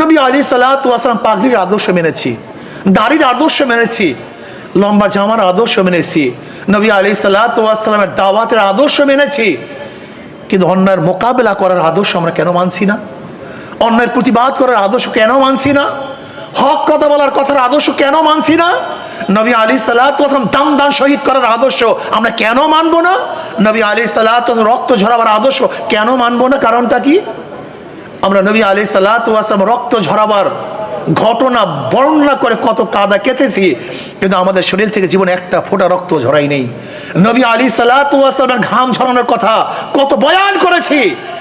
নবী আলাইহিস সালাম পাগড়ির আদর্শ মেনেছি, দাড়ির আদর্শ মেনেছি, লম্বা জামার আদর্শ মেনেছি, নবী আলাইহিস সালামের দাওয়াতের আদর্শ মেনেছি, কিন্তু অন্যায়ের মোকাবেলা করার আদর্শ আমরা কেন মানছি না? অন্যায়ের প্রতিবাদ করার আদর্শ কেন মানছি না? হক কথা বলার কথার আদর্শ কেন মানছি না? নবী আলাইহিস সালাম দাম দান শহীদ করার আদর্শ আমরা কেন মানবো না? নবী আলাইহিস সালাম রক্ত ঝরাবার আদর্শ কেন মানবো না? কারণটা কি? আমরা নবী আলাইহিস সালাম রক্ত ঝরাবার ঘটনা বর্ণনা করে কত কাদা কেটেছি, কিন্তু আমাদের শরীর থেকে জীবনে একটা ফোঁটা রক্ত ঝরাই নেই। নবী আলাইহিস সালামের ঘাম ঝরানোর কথা কত বয়ান করেছি,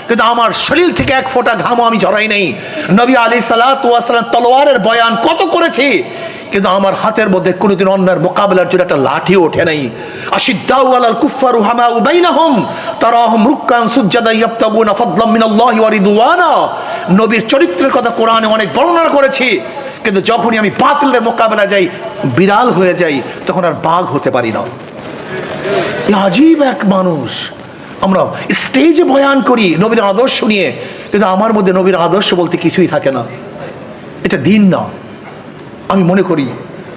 কিন্তু আমার শরীর থেকে এক ফোঁটা ঘামও আমি ঝরাই নেই। নবী আলাইহিস সালাম তলোয়ারের বয়ান কত করেছি, কিন্তু আমার হাতের মধ্যে কোনোদিন অন্যায়ের মোকাবেলার জন্য একটা লাঠিও ওঠে নাই। আশিদ্দাউ আলাল কুফফারি রুহামাউ বাইনাহুম তারাহুম রুক্কান সুজ্জাদা ইয়াবতাগুনা ফাদলাম মিনাল্লাহি ওয়া রিদওয়ানা। নবীর চরিত্রের কথা কোরআনে অনেক বর্ণনা করেছি, কিন্তু যখনই আমি বাতিলের মোকাবেলা যাই, বিড়াল হয়ে যাই, তখন আর বাঘ হতে পারি না। আজীব এক মানুষ। আমরা স্টেজে বয়ান করি নবীর আদর্শ নিয়ে, কিন্তু আমার মধ্যে নবীর আদর্শ বলতে কিছুই থাকে না। এটা দিন না। আমি মনে করি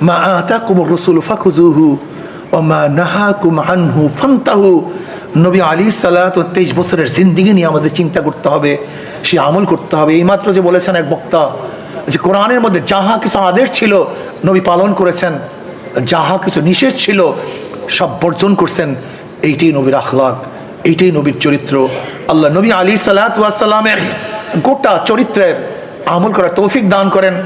মা আতাকুমুর রাসূলু ফাখুযুহু ওয়া মা নাহাকুম আনহু ফান্তাহু। নবী আলাইহিস সালাতু 23 বছরের জিন্দেগি নিয়ে আমাদের চিন্তা করতে হবে, সে আমল করতে হবে। এইমাত্র যে বলেছেন এক বক্তা যে কোরআনের মধ্যে যাহা কিছু আদেশ ছিল নবী পালন করেছেন, যাহা কিছু নিষেধ ছিল সব বর্জন করছেন। এইটাই নবীর আখলাক, এইটাই নবীর চরিত্র। আল্লাহ নবী আলাইহিস সালামের গোটা চরিত্রের আমল করার তৌফিক দান করেন।